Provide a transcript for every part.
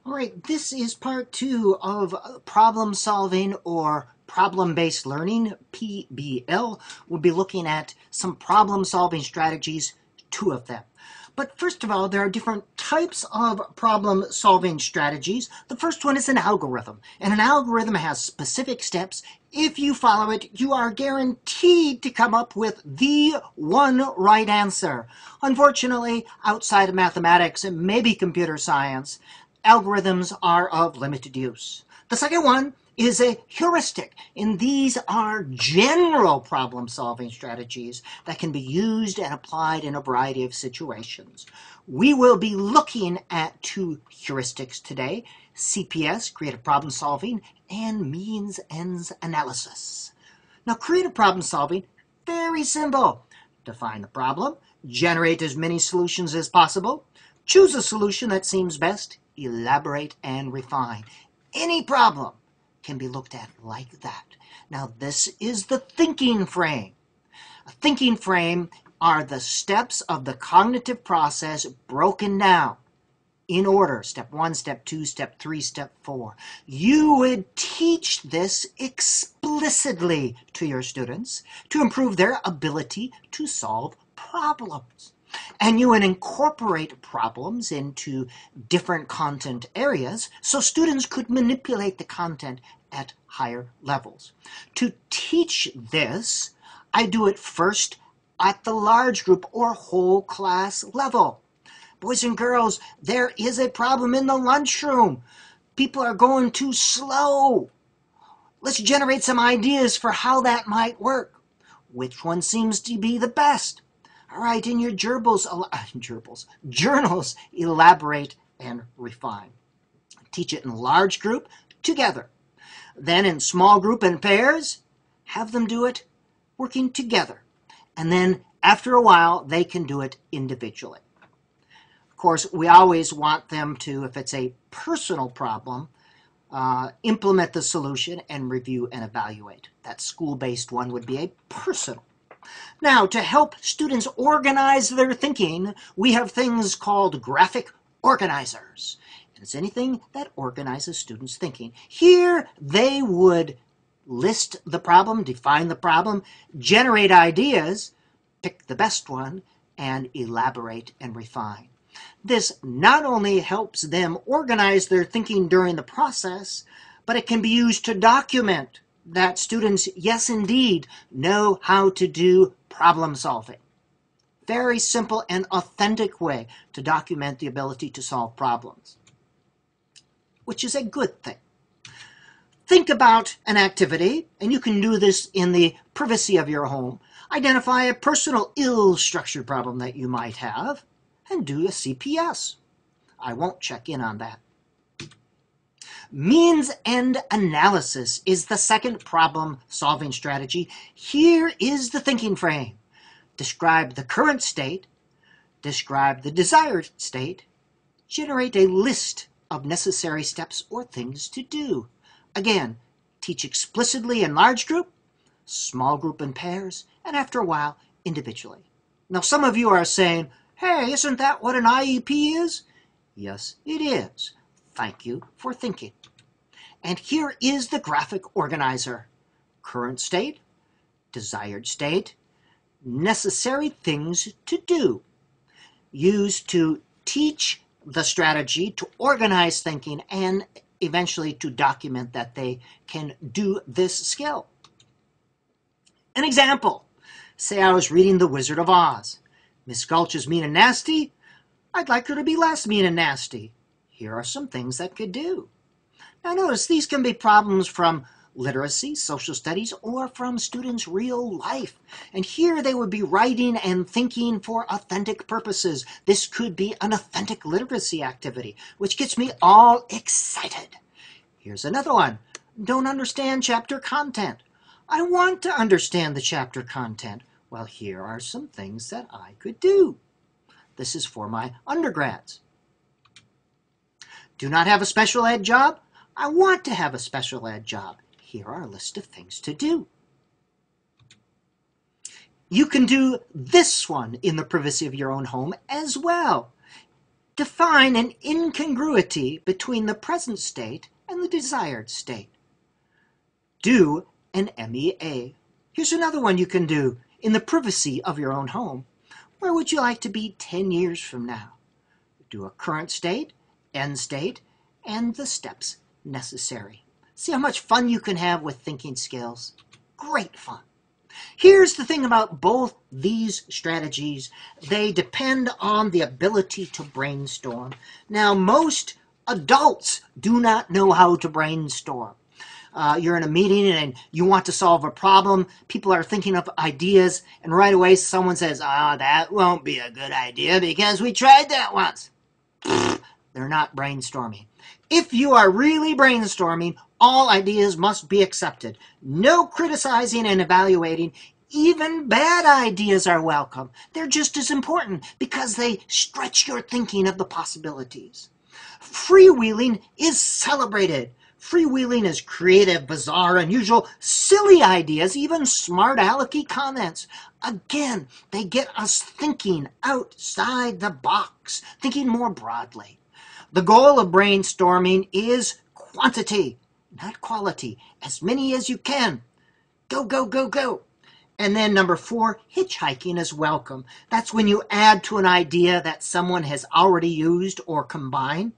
All right, this is part 2 of problem solving or problem-based learning, PBL. We'll be looking at some problem solving strategies, 2 of them. But first of all, there are different types of problem solving strategies. The first one is an algorithm, and an algorithm has specific steps. If you follow it, you are guaranteed to come up with the one right answer. Unfortunately, outside of mathematics and maybe computer science, algorithms are of limited use. The second one is a heuristic, and these are general problem-solving strategies that can be used and applied in a variety of situations. We will be looking at 2 heuristics today: CPS, creative problem solving, and means-ends analysis. Now, creative problem solving, very simple. Define the problem, generate as many solutions as possible, choose a solution that seems best, elaborate and refine. Any problem can be looked at like that. Now, this is the thinking frame. A thinking frame are the steps of the cognitive process broken down in order. Step 1, step 2, step 3, step 4. You would teach this explicitly to your students to improve their ability to solve problems. And you would incorporate problems into different content areas so students could manipulate the content at higher levels. To teach this, I do it first at the large group or whole class level. Boys and girls, there is a problem in the lunchroom. People are going too slow. Let's generate some ideas for how that might work. Which one seems to be the best? All right, in your journals, elaborate and refine. Teach it in large group together. Then in small group and pairs, have them do it working together. And then after a while, they can do it individually. Of course, we always want them to, if it's a personal problem, implement the solution and review and evaluate. That school-based one would be a personal. Now, to help students organize their thinking, we have things called graphic organizers. And it's anything that organizes students' thinking. Here, they would list the problem, define the problem, generate ideas, pick the best one, and elaborate and refine. This not only helps them organize their thinking during the process, but it can be used to document that students, yes indeed, know how to do problem solving. Very simple and authentic way to document the ability to solve problems, which is a good thing. Think about an activity, and you can do this in the privacy of your home. Identify a personal ill-structured problem that you might have, and do a CPS. I won't check in on that. Means-end analysis is the second problem-solving strategy. Here is the thinking frame. Describe the current state, describe the desired state, generate a list of necessary steps or things to do. Again, teach explicitly in large group, small group in pairs, and after a while, individually. Now, some of you are saying, hey, isn't that what an IEP is? Yes, it is. Thank you for thinking. And here is the graphic organizer. Current state, desired state, necessary things to do. Used to teach the strategy, to organize thinking, and eventually to document that they can do this skill. An example. Say I was reading The Wizard of Oz. Miss Gulch is mean and nasty. I'd like her to be less mean and nasty. Here are some things that could do. Now notice these can be problems from literacy, social studies, or from students' real life. And here they would be writing and thinking for authentic purposes. This could be an authentic literacy activity, which gets me all excited. Here's another one. Don't understand chapter content. I want to understand the chapter content. Well, here are some things that I could do. This is for my undergrads. Do not have a special ed job? I want to have a special ed job. Here are a list of things to do. You can do this one in the privacy of your own home as well. Define an incongruity between the present state and the desired state. Do an MEA. Here's another one you can do in the privacy of your own home. Where would you like to be 10 years from now? Do a current state, end state, and the steps necessary. See how much fun you can have with thinking skills. Great fun. Here's the thing about both these strategies. They depend on the ability to brainstorm. Now, most adults do not know how to brainstorm. You're in a meeting and you want to solve a problem. People are thinking of ideas, and right away someone says, that won't be a good idea because we tried that once. They're not brainstorming. If you are really brainstorming, all ideas must be accepted. No criticizing and evaluating. Even bad ideas are welcome. They're just as important because they stretch your thinking of the possibilities. Freewheeling is celebrated. Freewheeling is creative, bizarre, unusual, silly ideas, even smart alecky comments. Again, they get us thinking outside the box, thinking more broadly. The goal of brainstorming is quantity, not quality. As many as you can. Go, go, go, go. And then number 4, hitchhiking is welcome. That's when you add to an idea that someone has already used or combined.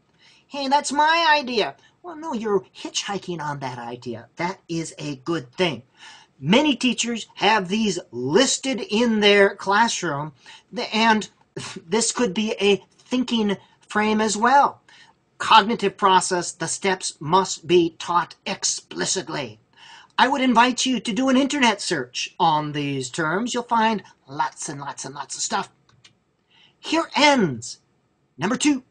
Hey, that's my idea. Well, no, you're hitchhiking on that idea. That is a good thing. Many teachers have these listed in their classroom, and this could be a thinking frame as well. Cognitive process, the steps must be taught explicitly. I would invite you to do an internet search on these terms. You'll find lots and lots and lots of stuff. Here ends number 2